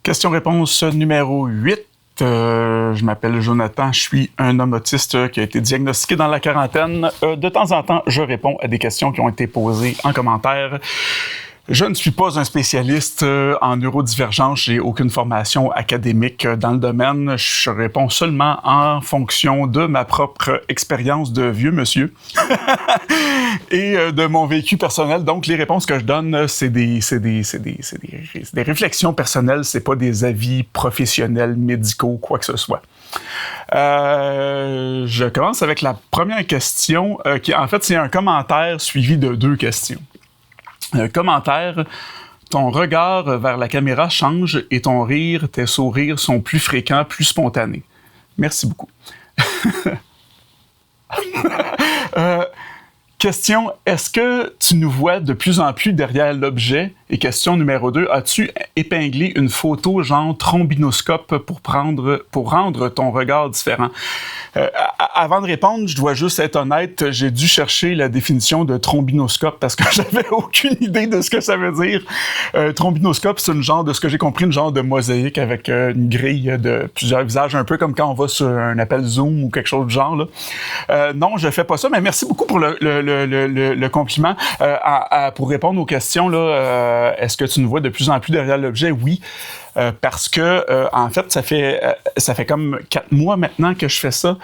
Question-réponse numéro 8. Je m'appelle Jonathan, je suis un homme autiste qui a été diagnostiqué dans la quarantaine. De temps en temps, je réponds à des questions qui ont été posées en commentaire. Je ne suis pas un spécialiste en neurodivergence, j'ai aucune formation académique dans le domaine. Je réponds seulement en fonction de ma propre expérience de vieux monsieur et de mon vécu personnel. Donc, les réponses que je donne, c'est des réflexions personnelles, c'est pas des avis professionnels, médicaux, quoi que ce soit. Je commence avec la première question, qui en fait, c'est un commentaire suivi de 2 questions. Commentaire, ton regard vers la caméra change et ton rire, tes sourires sont plus fréquents, plus spontanés. Merci beaucoup. Question, est-ce que tu nous vois de plus en plus derrière l'objet? Et question numéro 2, as-tu épinglé une photo genre trombinoscope pour rendre ton regard différent? Avant de répondre, je dois juste être honnête, j'ai dû chercher la définition de trombinoscope parce que j'avais aucune idée de ce que ça veut dire. Trombinoscope, c'est de ce que j'ai compris, une genre de mosaïque avec une grille de plusieurs visages, un peu comme quand on va sur un appel Zoom ou quelque chose du genre, là. Non, je fais pas ça, mais merci beaucoup pour le compliment. Pour répondre aux questions, là, est-ce que tu nous vois de plus en plus derrière l'objet? Oui. Parce que, en fait, ça fait comme 4 mois maintenant que je fais ça.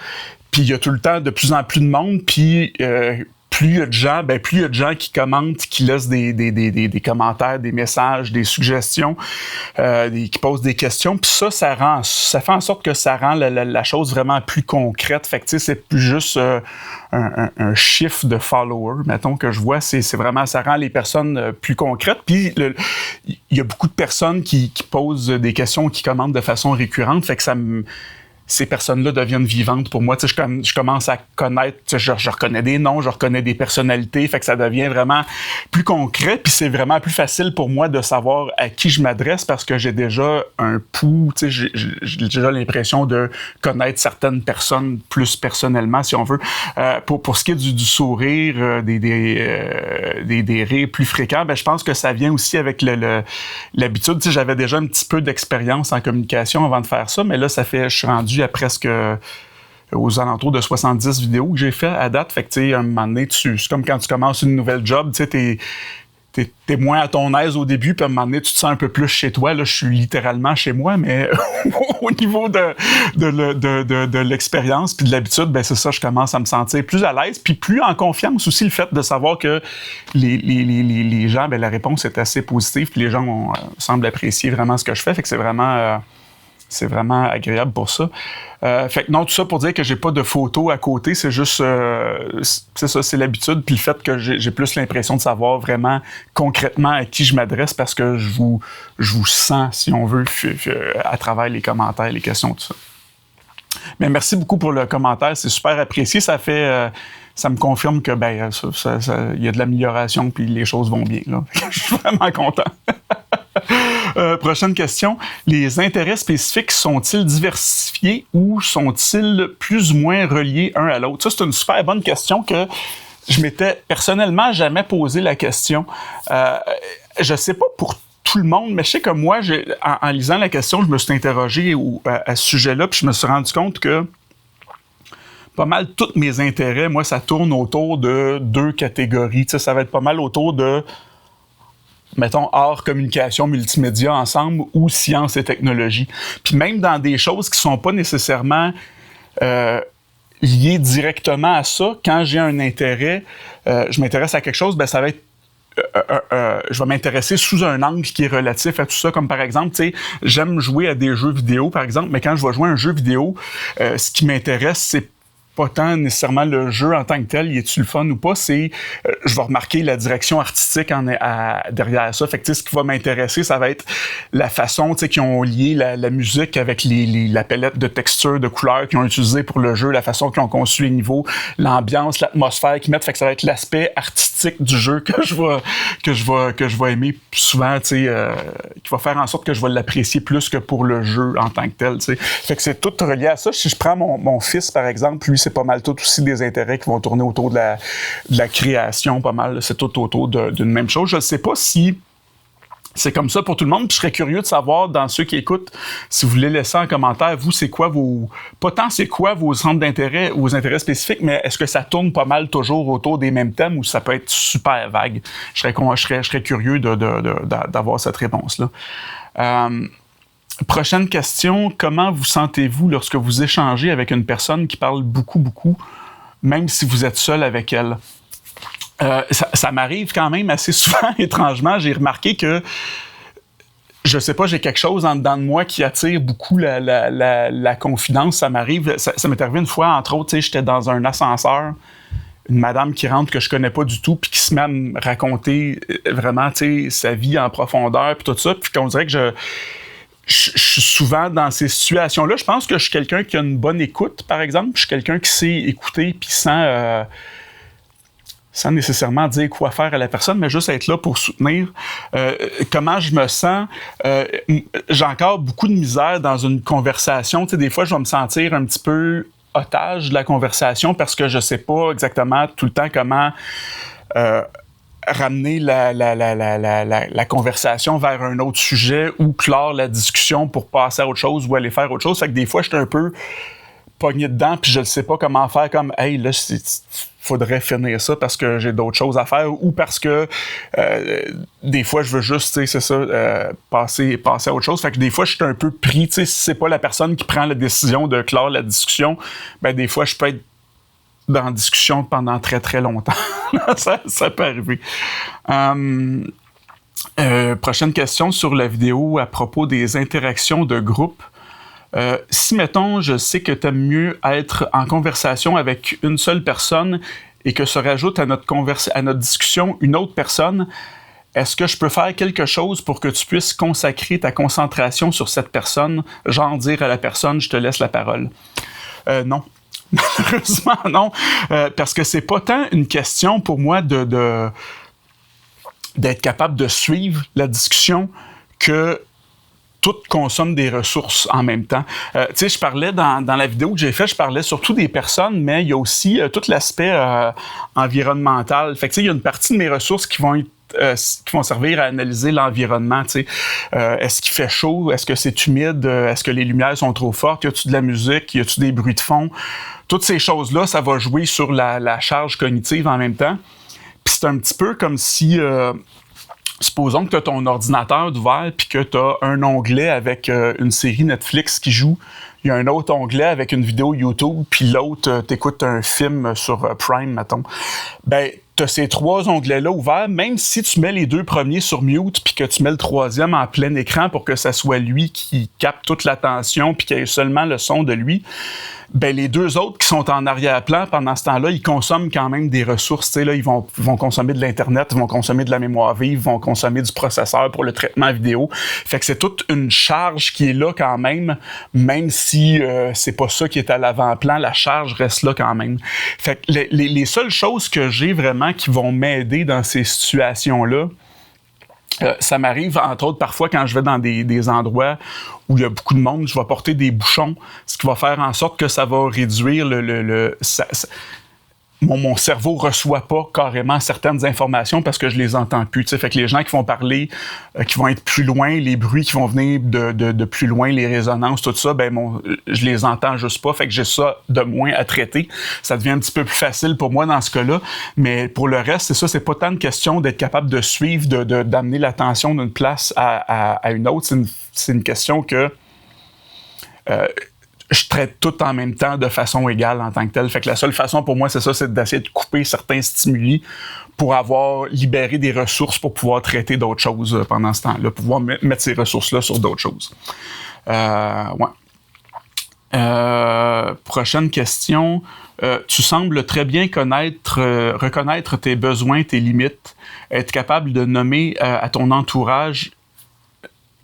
Puis il y a tout le temps de plus en plus de monde. Puis plus il y a de gens qui commentent, qui laissent des commentaires, des messages, des suggestions, qui posent des questions. Puis ça fait en sorte que ça rend la chose vraiment plus concrète. Fait que, tu sais, c'est plus juste un chiffre de followers, mettons, que je vois. C'est vraiment, ça rend les personnes plus concrètes. Puis il y a beaucoup de personnes qui posent des questions, qui commentent de façon récurrente. Fait que ces personnes-là deviennent vivantes pour moi. Tu sais, je commence à connaître, tu sais, je reconnais des noms, je reconnais des personnalités, fait que ça devient vraiment plus concret, puis c'est vraiment plus facile pour moi de savoir à qui je m'adresse parce que j'ai déjà un pouls, tu sais, j'ai déjà l'impression de connaître certaines personnes plus personnellement, si on veut. Pour ce qui est du sourire, des rires plus fréquents, ben je pense que ça vient aussi avec l'habitude. Tu sais, j'avais déjà un petit peu d'expérience en communication avant de faire ça, mais là, je suis rendu à presque aux alentours de 70 vidéos que j'ai fait à date. Fait que, tu sais, à un moment donné, c'est comme quand tu commences une nouvelle job, tu sais, t'es moins à ton aise au début, puis à un moment donné, tu te sens un peu plus chez toi. Là, je suis littéralement chez moi, mais au niveau de l'expérience puis de l'habitude, ben c'est ça, je commence à me sentir plus à l'aise, puis plus en confiance aussi, le fait de savoir que les gens, ben la réponse est assez positive, puis les gens semblent apprécier vraiment ce que je fais. Fait que c'est vraiment agréable pour ça. Fait que non, tout ça pour dire que j'ai pas de photos à côté, c'est juste, c'est ça, c'est l'habitude, puis le fait que j'ai plus l'impression de savoir vraiment concrètement à qui je m'adresse parce que je vous sens, si on veut, à travers les commentaires, les questions, tout ça. Mais merci beaucoup pour le commentaire, c'est super apprécié, ça me confirme que ben il y a de l'amélioration puis les choses vont bien, là. Je suis vraiment content. Prochaine question. Les intérêts spécifiques sont-ils diversifiés ou sont-ils plus ou moins reliés un à l'autre? Ça, c'est une super bonne question que je m'étais personnellement jamais posé la question. Je sais pas pour tout le monde, mais je sais que moi, en lisant la question, je me suis interrogé à ce sujet-là, puis je me suis rendu compte que pas mal tous mes intérêts, moi, ça tourne autour de 2 catégories. Tu sais, ça va être pas mal autour de, mettons, art, communication, multimédia ensemble ou sciences et technologies. Puis même dans des choses qui sont pas nécessairement liées directement à ça, quand j'ai un intérêt, je m'intéresse à quelque chose, ben ça va être je vais m'intéresser sous un angle qui est relatif à tout ça, comme par exemple, tu sais, j'aime jouer à des jeux vidéo, par exemple, mais quand je vais jouer à un jeu vidéo, ce qui m'intéresse, c'est pas tant nécessairement le jeu en tant que tel, y est-tu le fun ou pas, c'est je vais remarquer la direction artistique derrière ça. Fait que tu sais, ce qui va m'intéresser, ça va être la façon, tu sais, qu'ils ont lié la musique avec la palette de textures, de couleurs qu'ils ont utilisé pour le jeu, la façon qu'ils ont conçu les niveaux, l'ambiance, l'atmosphère qu'ils mettent. Fait que ça va être l'aspect artistique du jeu que je vais aimer souvent, tu sais, qui va faire en sorte que je vais l'apprécier plus que pour le jeu en tant que tel, tu sais. Fait que c'est tout relié à ça. Si je prends mon fils, par exemple, lui, c'est pas mal tout aussi des intérêts qui vont tourner autour de la création, pas mal. C'est tout autour d'une même chose. Je ne sais pas si C'est comme ça pour tout le monde. Puis je serais curieux de savoir, dans ceux qui écoutent, si vous voulez laisser en commentaire, vous, c'est quoi pas tant c'est quoi vos centres d'intérêt ou vos intérêts spécifiques, mais est-ce que ça tourne pas mal toujours autour des mêmes thèmes ou ça peut être super vague? Je serais curieux d'avoir cette réponse-là. Prochaine question. Comment vous sentez-vous lorsque vous échangez avec une personne qui parle beaucoup, beaucoup, même si vous êtes seul avec elle? Ça m'arrive quand même assez souvent, étrangement. J'ai remarqué que, je sais pas, j'ai quelque chose en dedans de moi qui attire beaucoup la confidence. Ça m'arrive, ça m'est arrivé une fois, entre autres, j'étais dans un ascenseur, une madame qui rentre que je connais pas du tout, puis qui se met à me raconter vraiment, sa vie en profondeur, puis tout ça, puis qu'on dirait que je suis souvent dans ces situations-là. Je pense que je suis quelqu'un qui a une bonne écoute, par exemple. Je suis quelqu'un qui sait écouter, puis sans nécessairement dire quoi faire à la personne, mais juste être là pour soutenir. Comment je me sens? J'ai encore beaucoup de misère dans une conversation. Des fois, je vais me sentir un petit peu otage de la conversation parce que je sais pas exactement tout le temps comment ramener la conversation vers un autre sujet ou clore la discussion pour passer à autre chose ou aller faire autre chose. Fait que des fois, je suis un peu pogné dedans puis je ne sais pas comment faire comme « Hey, là, faudrait finir ça parce que j'ai d'autres choses à faire ou parce que des fois je veux juste, c'est ça, passer à autre chose. Fait que des fois je suis un peu pris, si c'est pas la personne qui prend la décision de clore la discussion, ben des fois je peux être dans la discussion pendant très très longtemps. ça peut arriver. Prochaine question sur la vidéo à propos des interactions de groupe. Si, mettons, je sais que tu aimes mieux être en conversation avec une seule personne et que se rajoute à notre discussion une autre personne, est-ce que je peux faire quelque chose pour que tu puisses consacrer ta concentration sur cette personne, genre dire à la personne « je te laisse la parole ». Non. Malheureusement, non. Parce que c'est pas tant une question pour moi d'être capable de suivre la discussion que tout consomme des ressources en même temps. Tu sais, je parlais dans la vidéo que j'ai faite, je parlais surtout des personnes, mais il y a aussi tout l'aspect environnemental. Fait que tu sais, il y a une partie de mes ressources qui vont servir à analyser l'environnement. Tu sais, est-ce qu'il fait chaud? Est-ce que c'est humide? Est-ce que les lumières sont trop fortes? Y a-tu de la musique? Y a-tu des bruits de fond? Toutes ces choses-là, ça va jouer sur la charge cognitive en même temps. Puis c'est un petit peu comme si supposons que tu as ton ordinateur ouvert puis que tu as un onglet avec une série Netflix qui joue. Il y a un autre onglet avec une vidéo YouTube, puis l'autre, t'écoutes un film sur Prime, mettons. Ben, t'as ces trois onglets-là ouverts, même si tu mets les deux premiers sur mute puis que tu mets le troisième en plein écran pour que ça soit lui qui capte toute l'attention puis qu'il y ait seulement le son de lui, ben les deux autres qui sont en arrière-plan, pendant ce temps-là, ils consomment quand même des ressources. Tu sais, là, ils vont consommer de l'Internet, ils vont consommer de la mémoire vive, ils vont consommer du processeur pour le traitement vidéo. Fait que c'est toute une charge qui est là quand même si c'est pas ça qui est à l'avant-plan, la charge reste là quand même. Fait que les seules choses que j'ai vraiment qui vont m'aider dans ces situations-là, ça m'arrive, entre autres, parfois quand je vais dans des endroits où il y a beaucoup de monde, je vais porter des bouchons, ce qui va faire en sorte que ça va réduire mon cerveau reçoit pas carrément certaines informations parce que je les entends plus. T'sais. Fait que les gens qui vont parler, qui vont être plus loin, les bruits qui vont venir de plus loin, les résonances, tout ça, je les entends juste pas. Fait que j'ai ça de moins à traiter. Ça devient un petit peu plus facile pour moi dans ce cas-là. Mais pour le reste, c'est ça, c'est pas tant une question d'être capable de suivre, d'amener l'attention d'une place à une autre. C'est une question que je traite tout en même temps de façon égale en tant que telle. Fait que la seule façon pour moi, c'est ça, c'est d'essayer de couper certains stimuli pour avoir libéré des ressources pour pouvoir traiter d'autres choses pendant ce temps-là, pouvoir mettre ces ressources-là sur d'autres choses. Prochaine question. Tu sembles très bien reconnaître tes besoins, tes limites, être capable de nommer à ton entourage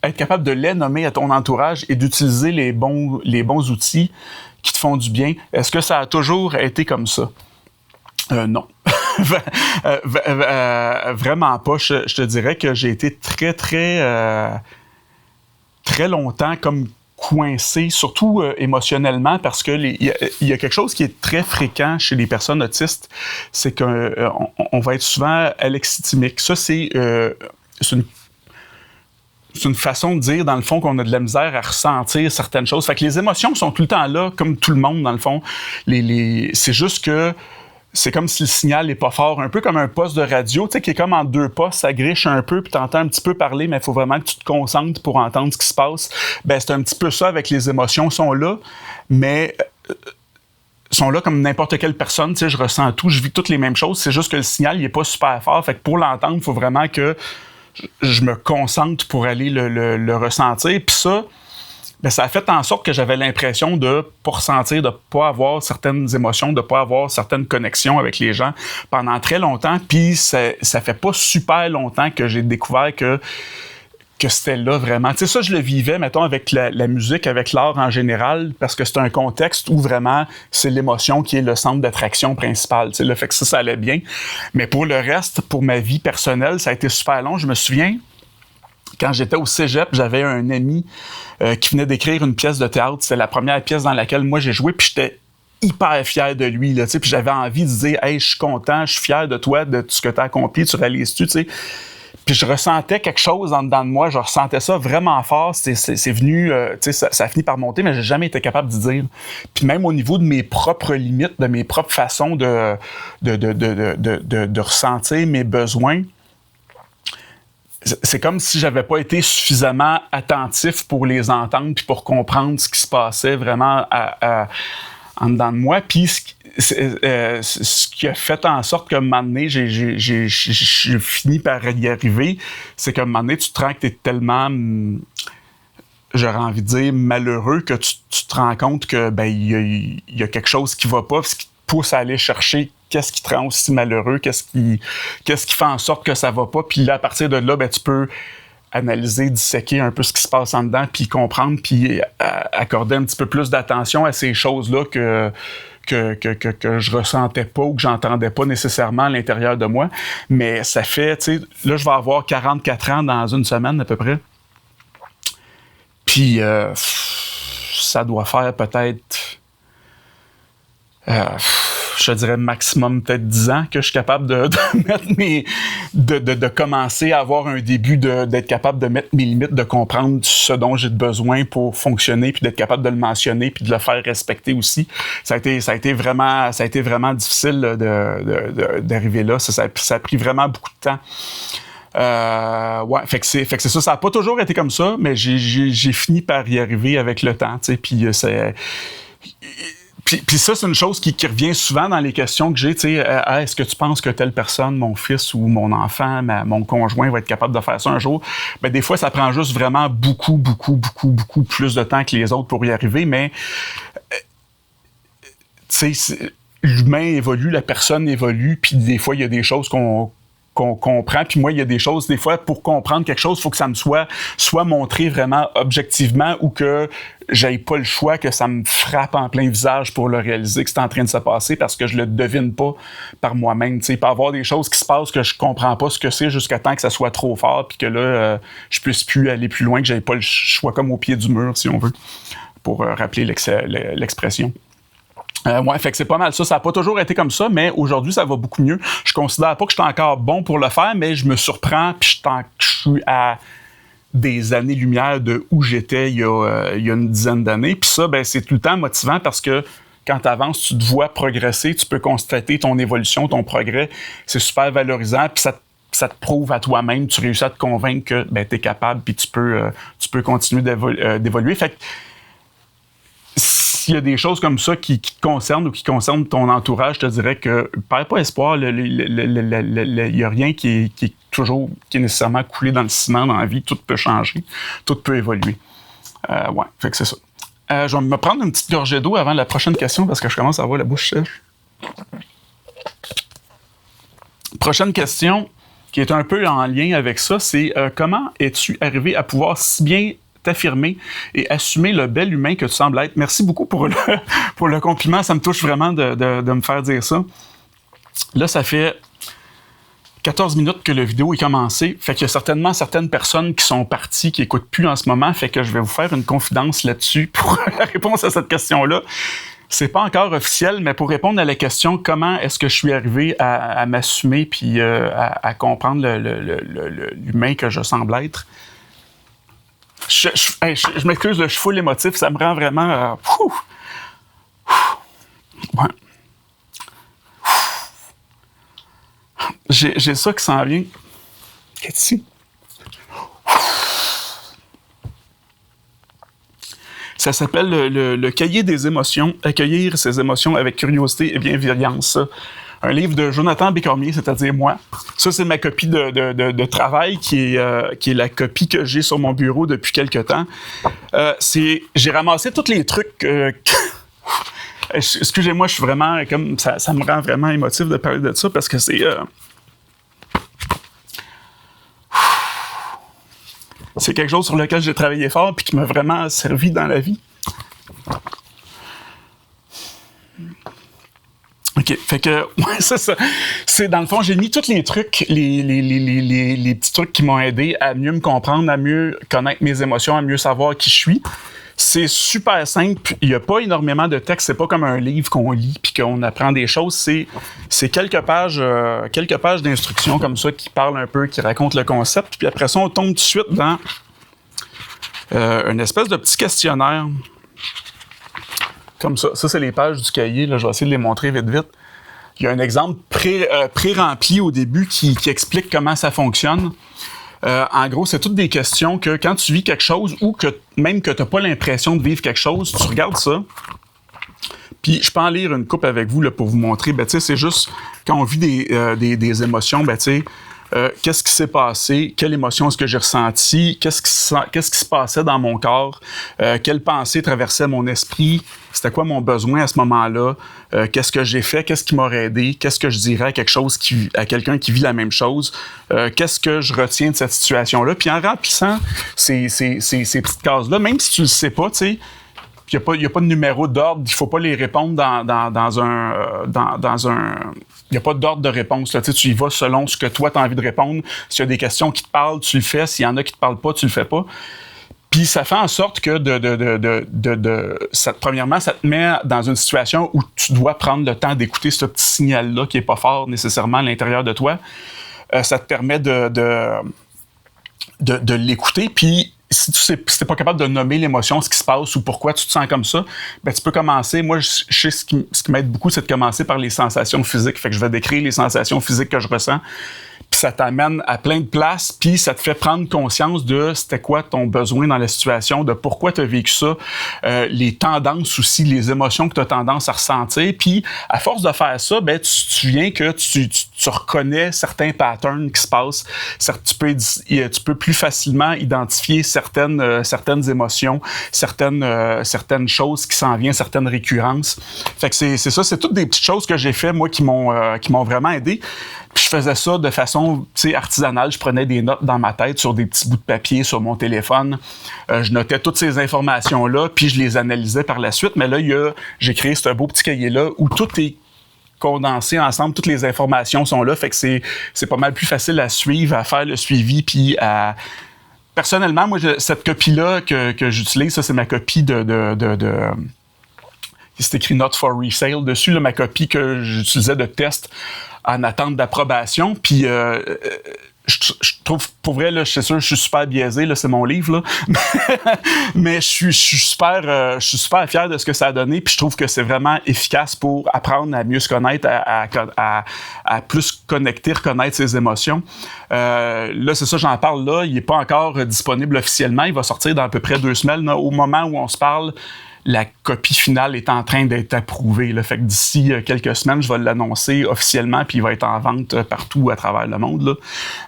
être capable de les nommer à ton entourage et d'utiliser les bons outils qui te font du bien. Est-ce que ça a toujours été comme ça? Non. Vraiment pas. Je te dirais que j'ai été très, très, très longtemps comme coincé, surtout émotionnellement, parce que il y a quelque chose qui est très fréquent chez les personnes autistes, c'est qu'on va être souvent alexithymique. Ça, c'est une c'est une façon de dire, dans le fond, qu'on a de la misère à ressentir certaines choses. Fait que les émotions sont tout le temps là, comme tout le monde, dans le fond. C'est juste que c'est comme si le signal n'est pas fort, un peu comme un poste de radio, tu sais, qui est comme en deux postes, ça griche un peu, puis tu entends un petit peu parler, mais il faut vraiment que tu te concentres pour entendre ce qui se passe. Ben, c'est un petit peu ça avec les émotions, sont là, mais sont là comme n'importe quelle personne, tu sais, je ressens tout, je vis toutes les mêmes choses, c'est juste que le signal, il est pas super fort, fait que pour l'entendre, il faut vraiment que je me concentre pour aller le ressentir, puis ça, ben, ça a fait en sorte que j'avais l'impression de ne pas ressentir, de ne pas avoir certaines émotions, de ne pas avoir certaines connexions avec les gens pendant très longtemps. Puis ça fait pas super longtemps que j'ai découvert que c'était là vraiment. Tu sais, ça, je le vivais, mettons, avec la musique, avec l'art en général, parce que c'est un contexte où vraiment c'est l'émotion qui est le centre d'attraction principal. Tu sais, le fait que ça allait bien. Mais pour le reste, pour ma vie personnelle, ça a été super long. Je me souviens, quand j'étais au cégep, j'avais un ami qui venait d'écrire une pièce de théâtre. C'était la première pièce dans laquelle moi j'ai joué, puis j'étais hyper fier de lui, là, tu sais, puis j'avais envie de dire « Hey, je suis content, je suis fier de toi, de tout ce que tu as accompli, tu réalises-tu, tu sais. » Puis je ressentais quelque chose en dedans de moi, je ressentais ça vraiment fort, c'est venu, tu sais, ça a fini par monter, mais j'ai jamais été capable de dire. Puis même au niveau de mes propres limites, de mes propres façons de ressentir mes besoins, c'est comme si j'avais pas été suffisamment attentif pour les entendre puis pour comprendre ce qui se passait vraiment en dedans de moi. Puis ce qui a fait en sorte qu'à un moment donné, j'ai fini par y arriver, c'est qu'à un moment donné, tu te rends que t'es tellement, j'aurais envie de dire, malheureux que tu te rends compte que ben il y a quelque chose qui va pas, ce qui te pousse à aller chercher qu'est-ce qui te rend aussi malheureux, qu'est-ce qui fait en sorte que ça va pas. Puis là, à partir de là, ben, tu peux analyser, disséquer un peu ce qui se passe en dedans, puis comprendre, puis accorder un petit peu plus d'attention à ces choses-là que je ressentais pas ou que j'entendais pas nécessairement à l'intérieur de moi. Mais ça fait, tu sais, là, je vais avoir 44 ans dans une semaine à peu près. Puis ça doit faire peut-être... je dirais maximum peut-être 10 ans que je suis capable de mettre de commencer à avoir un début d'être capable de mettre mes limites, de comprendre ce dont j'ai besoin pour fonctionner, puis d'être capable de le mentionner, puis de le faire respecter aussi. Ça a été vraiment difficile d'arriver là. Ça a pris vraiment beaucoup de temps. Ouais, fait que c'est ça. Ça n'a pas toujours été comme ça, mais j'ai fini par y arriver avec le temps, tu sais, puis c'est... Puis ça, c'est une chose qui revient souvent dans les questions que j'ai, tu sais, est-ce que tu penses que telle personne, mon fils ou mon enfant, mon conjoint va être capable de faire ça un jour? Ben, des fois, ça prend juste vraiment beaucoup plus de temps que les autres pour y arriver, mais, tu sais, l'humain évolue, la personne évolue, puis des fois, il y a des choses qu'on comprend. Puis moi, il y a des choses, des fois, pour comprendre quelque chose, il faut que ça me soit montré vraiment objectivement ou que j'aie pas le choix, que ça me frappe en plein visage pour le réaliser que c'est en train de se passer parce que je le devine pas par moi-même. Tu sais, il peut y avoir des choses qui se passent que je comprends pas ce que c'est jusqu'à temps que ça soit trop fort puis que là, je puisse plus aller plus loin, que j'aie pas le choix comme au pied du mur, si on veut, pour rappeler l'expression. Ouais, fait que c'est pas mal ça. Ça n'a pas toujours été comme ça, mais aujourd'hui, ça va beaucoup mieux. Je considère pas que je suis encore bon pour le faire, mais je me surprends, puis je suis à des années-lumière de où j'étais il y a une dizaine d'années. Puis ça, ben, c'est tout le temps motivant parce que quand tu avances, tu te vois progresser, tu peux constater ton évolution, ton progrès. C'est super valorisant, puis ça te prouve à toi-même, tu réussis à te convaincre que ben, tu es capable, puis tu peux continuer d'évoluer. Fait que s'il y a des choses comme ça qui te concernent ou qui concernent ton entourage, je te dirais que perds pas espoir. Il n'y a rien qui est nécessairement coulé dans le ciment dans la vie. Tout peut changer, tout peut évoluer. Ouais, fait que c'est ça. Je vais me prendre une petite gorgée d'eau avant la prochaine question parce que je commence à avoir la bouche sèche. Prochaine question qui est un peu en lien avec ça, c'est comment es-tu arrivé à pouvoir si bien t'affirmer et assumer le bel humain que tu sembles être. Merci beaucoup pour le compliment. Ça me touche vraiment de me faire dire ça. Là, ça fait 14 minutes que la vidéo est commencée. Fait qu'il y a certainement certaines personnes qui sont parties, qui n'écoutent plus en ce moment. Fait que je vais vous faire une confidence là-dessus pour la réponse à cette question-là. C'est pas encore officiel, mais pour répondre à la question comment est-ce que je suis arrivé à m'assumer puis à comprendre l'humain que je semble être, Je m'excuse, je suis full émotif, ça me rend vraiment... Ouais. J'ai ça qui s'en vient. Qu'est-ce que c'est? Ça s'appelle le cahier des émotions, accueillir ses émotions avec curiosité et bienveillance. Un livre de Jonathan Bécormier, c'est-à-dire moi. Ça, c'est ma copie de travail qui est la copie que j'ai sur mon bureau depuis quelques temps. J'ai ramassé tous les trucs... Excusez-moi, je suis vraiment... comme ça me rend vraiment émotif de parler de ça parce que c'est... C'est quelque chose sur lequel j'ai travaillé fort et qui m'a vraiment servi dans la vie. OK. Fait que, ouais, ça. C'est dans le fond, j'ai mis tous les trucs, les petits trucs qui m'ont aidé à mieux me comprendre, à mieux connaître mes émotions, à mieux savoir qui je suis. C'est super simple. Il n'y a pas énormément de texte. C'est pas comme un livre qu'on lit puis qu'on apprend des choses. C'est quelques pages d'instructions comme ça qui parlent un peu, qui racontent le concept. Puis après ça, on tombe tout de suite dans une espèce de petit questionnaire. Comme ça. Ça, c'est les pages du cahier. Là, je vais essayer de les montrer vite. Il y a un exemple pré-rempli au début qui explique comment ça fonctionne. En gros, c'est toutes des questions que quand tu vis quelque chose ou que même que tu n'as pas l'impression de vivre quelque chose, tu regardes ça. Puis je peux en lire une couple avec vous là, pour vous montrer. Ben, c'est juste quand on vit des émotions, ben, qu'est-ce qui s'est passé? Quelle émotion est-ce que j'ai ressentie? Qu'est-ce qui se passait dans mon corps? Quelle pensée traversait mon esprit? C'était quoi mon besoin à ce moment-là? Qu'est-ce que j'ai fait? Qu'est-ce qui m'aurait aidé? Qu'est-ce que je dirais à quelqu'un qui vit la même chose? Qu'est-ce que je retiens de cette situation-là? Puis en remplissant ces petites cases-là, même si tu le sais pas, tu sais, il n'y a pas de numéro d'ordre, il ne faut pas les répondre dans un... Il n'y a pas d'ordre de réponse. Là. Tu y vas selon ce que toi, tu as envie de répondre. S'il y a des questions qui te parlent, tu le fais. S'il y en a qui ne te parlent pas, tu le fais pas. Puis ça fait en sorte que, premièrement, ça te met dans une situation où tu dois prendre le temps d'écouter ce petit signal-là qui n'est pas fort nécessairement à l'intérieur de toi. Ça te permet de l'écouter. Puis si tu n'es pas capable de nommer l'émotion, ce qui se passe ou pourquoi tu te sens comme ça, ben tu peux commencer. Moi, je sais ce qui m'aide beaucoup, c'est de commencer par les sensations physiques. Fait que je vais décrire les sensations physiques que je ressens. Puis ça t'amène à plein de places, puis ça te fait prendre conscience de c'était quoi ton besoin dans la situation, de pourquoi tu as vécu ça, les tendances aussi, les émotions que tu as tendance à ressentir. Puis à force de faire ça, ben tu viens que tu reconnais certains patterns qui se passent. Tu peux plus facilement identifier certaines émotions, certaines choses qui s'en viennent, certaines récurrences. Fait que c'est ça, c'est toutes des petites choses que j'ai fait, moi, qui m'ont vraiment aidé. Puis je faisais ça de façon artisanale. Je prenais des notes dans ma tête sur des petits bouts de papier sur mon téléphone. Je notais toutes ces informations-là, puis je les analysais par la suite. Mais là, j'ai créé ce beau petit cahier-là où tout est condensé ensemble. Toutes les informations sont là. Fait que c'est pas mal plus facile à suivre, à faire le suivi, puis à... Personnellement, moi, cette copie-là que j'utilise, ça, c'est ma copie c'est écrit « Not for resale » dessus, là, ma copie que j'utilisais de test en attente d'approbation. Puis je trouve, pour vrai, là, c'est sûr, je suis super biaisé, là, c'est mon livre, là. Mais je suis super fier de ce que ça a donné. Puis je trouve que c'est vraiment efficace pour apprendre à mieux se connaître, à plus connecter, reconnaître ses émotions. Là, c'est ça, j'en parle là. Il n'est pas encore disponible officiellement. Il va sortir dans à peu près 2 semaines. Là, au moment où on se parle, la copie finale est en train d'être approuvée. Là. Fait que d'ici quelques semaines, je vais l'annoncer officiellement, puis il va être en vente partout à travers le monde. Là.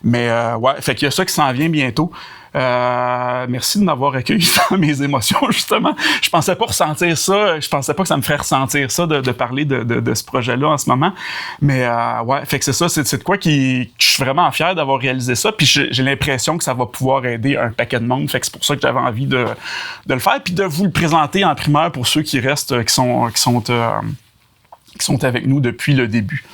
Mais ouais, fait qu'il y a ça qui s'en vient bientôt. Merci de m'avoir accueilli dans mes émotions, justement. Je pensais pas ressentir ça. Je pensais pas que ça me ferait ressentir ça de parler de ce projet-là en ce moment. Mais ouais, fait que c'est ça. C'est de quoi je suis vraiment fier d'avoir réalisé ça. Puis j'ai l'impression que ça va pouvoir aider un paquet de monde. Fait que c'est pour ça que j'avais envie de le faire. Puis de vous le présenter en primeur pour ceux qui restent, qui sont avec nous depuis le début.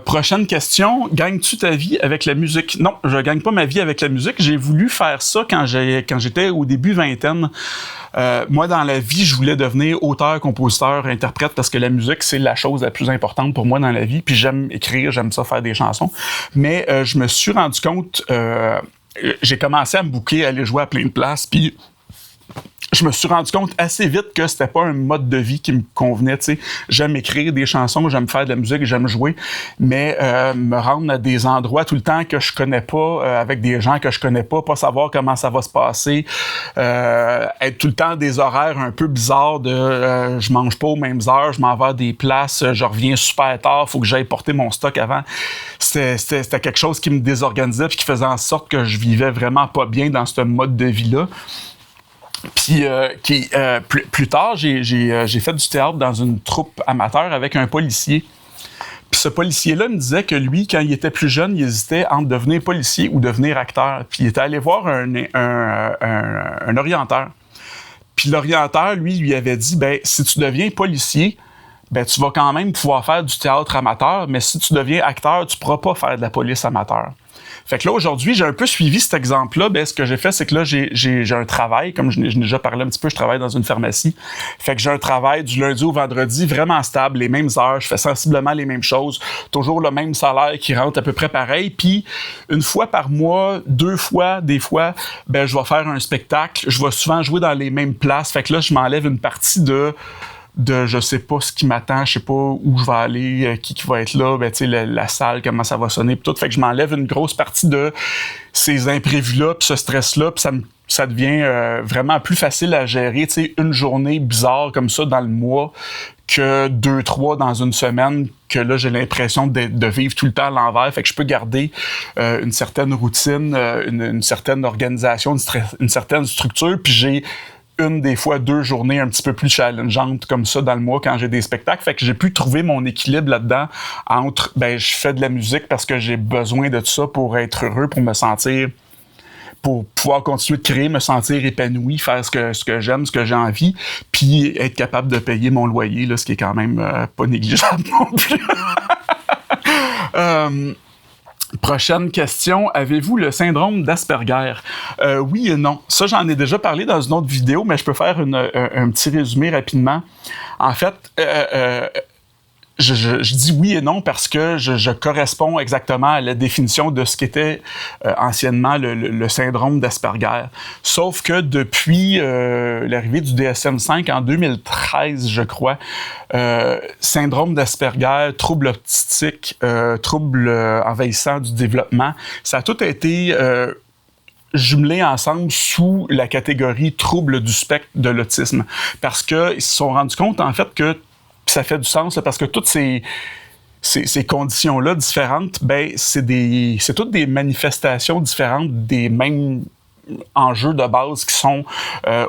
Prochaine question. Gagnes-tu ta vie avec la musique? Non, je gagne pas ma vie avec la musique. J'ai voulu faire ça quand j'étais au début vingtaine. Moi, dans la vie, je voulais devenir auteur, compositeur, interprète parce que la musique, c'est la chose la plus importante pour moi dans la vie. Puis j'aime écrire, j'aime ça faire des chansons. Mais je me suis rendu compte j'ai commencé à me booker, à aller jouer à plein de places, puis je me suis rendu compte assez vite que c'était pas un mode de vie qui me convenait, tu sais. J'aime écrire des chansons, j'aime faire de la musique, j'aime jouer, mais me rendre à des endroits tout le temps que je connais pas, avec des gens que je connais pas savoir comment ça va se passer, être tout le temps à des horaires un peu bizarres de je mange pas aux mêmes heures, je m'en vais à des places, je reviens super tard, faut que j'aille porter mon stock avant. C'était quelque chose qui me désorganisait puis qui faisait en sorte que je vivais vraiment pas bien dans ce mode de vie-là. Puis plus tard, j'ai fait du théâtre dans une troupe amateur avec un policier. Puis ce policier-là me disait que lui, quand il était plus jeune, il hésitait entre devenir policier ou devenir acteur. Puis il était allé voir un orienteur. Puis l'orienteur, lui avait dit, ben si tu deviens policier, ben tu vas quand même pouvoir faire du théâtre amateur, mais si tu deviens acteur, tu pourras pas faire de la police amateur. Fait que là, aujourd'hui, j'ai un peu suivi cet exemple-là. Ben, ce que j'ai fait, c'est que là, j'ai un travail, comme je n'ai déjà parlé un petit peu, je travaille dans une pharmacie. Fait que j'ai un travail du lundi au vendredi vraiment stable, les mêmes heures, je fais sensiblement les mêmes choses, toujours le même salaire qui rentre à peu près pareil. Puis, une fois par mois, 2 fois, des fois, ben, je vais faire un spectacle. Je vais souvent jouer dans les mêmes places. Fait que là, je m'enlève une partie de je sais pas ce qui m'attend, je sais pas où je vais aller, qui va être là, ben tu sais la salle, comment ça va sonner, pis tout. Fait que je m'enlève une grosse partie de ces imprévus-là, puis ce stress-là, puis ça devient vraiment plus facile à gérer, tu sais, une journée bizarre comme ça dans le mois que 2, 3 dans une semaine, que là, j'ai l'impression de vivre tout le temps à l'envers. Fait que je peux garder une certaine routine, une certaine organisation, une certaine structure, puis j'ai des fois 2 journées un petit peu plus challengeantes comme ça dans le mois quand j'ai des spectacles. Fait que j'ai pu trouver mon équilibre là-dedans entre, ben, je fais de la musique parce que j'ai besoin de ça pour être heureux, pour me sentir, pour pouvoir continuer de créer, me sentir épanoui, faire ce que j'aime, ce que j'ai envie, puis être capable de payer mon loyer, là, ce qui est quand même pas négligeable non plus. Prochaine question. Avez-vous le syndrome d'Asperger? Oui et non. Ça, j'en ai déjà parlé dans une autre vidéo, mais je peux faire un petit résumé rapidement. En fait, je dis oui et non parce que je corresponds exactement à la définition de ce qu'était anciennement le syndrome d'Asperger. Sauf que depuis l'arrivée du DSM-5 en 2013, je crois, syndrome d'Asperger, trouble autistique, trouble envahissant du développement, ça a tout été jumelés ensemble sous la catégorie trouble du spectre de l'autisme. Parce qu'ils se sont rendus compte, en fait, que ça fait du sens, là, parce que toutes ces conditions-là différentes, ben, c'est toutes des manifestations différentes des mêmes enjeux de base qui sont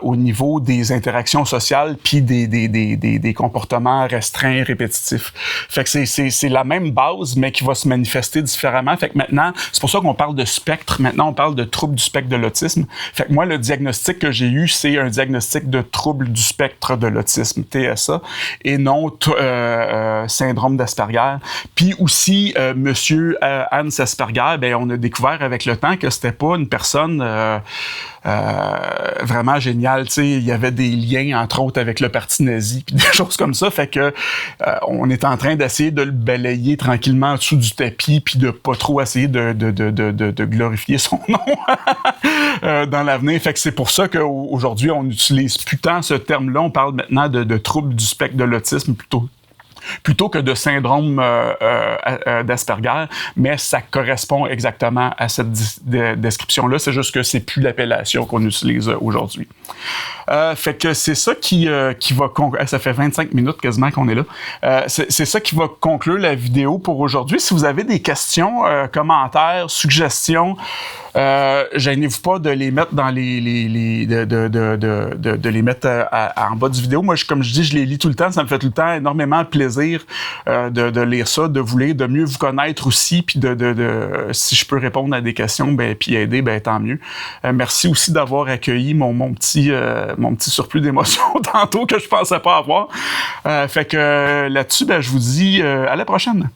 au niveau des interactions sociales puis des comportements restreints, répétitifs. Fait que c'est la même base, mais qui va se manifester différemment. Fait que maintenant, c'est pour ça qu'on parle de spectre. Maintenant, on parle de trouble du spectre de l'autisme. Fait que moi, le diagnostic que j'ai eu, c'est un diagnostic de trouble du spectre de l'autisme, TSA, et non syndrome d'Asperger. Puis aussi, monsieur Hans Asperger, ben, on a découvert avec le temps que c'était pas une personne vraiment génial, tu sais, il y avait des liens entre autres avec le parti nazi puis des choses comme ça, fait que on est en train d'essayer de le balayer tranquillement en dessous du tapis puis de pas trop essayer de glorifier son nom dans l'avenir, fait que c'est pour ça qu'aujourd'hui on n'utilise plus tant ce terme-là, on parle maintenant de trouble du spectre de l'autisme plutôt que de syndrome d'Asperger, mais ça correspond exactement à cette description-là. C'est juste que c'est plus l'appellation qu'on utilise aujourd'hui. Fait que c'est ça qui va conclure. Ça fait 25 minutes quasiment qu'on est là. C'est ça qui va conclure la vidéo pour aujourd'hui. Si vous avez des questions, commentaires, suggestions, gênez-vous pas de les mettre dans de les mettre en bas du vidéo. Moi, comme je dis, je les lis tout le temps. Ça me fait tout le temps énormément plaisir de lire ça, de vous lire, de mieux vous connaître aussi, puis si je peux répondre à des questions, ben puis aider, ben tant mieux. Merci aussi d'avoir accueilli mon petit surplus d'émotions tantôt que je pensais pas avoir. Fait que là-dessus, ben je vous dis à la prochaine.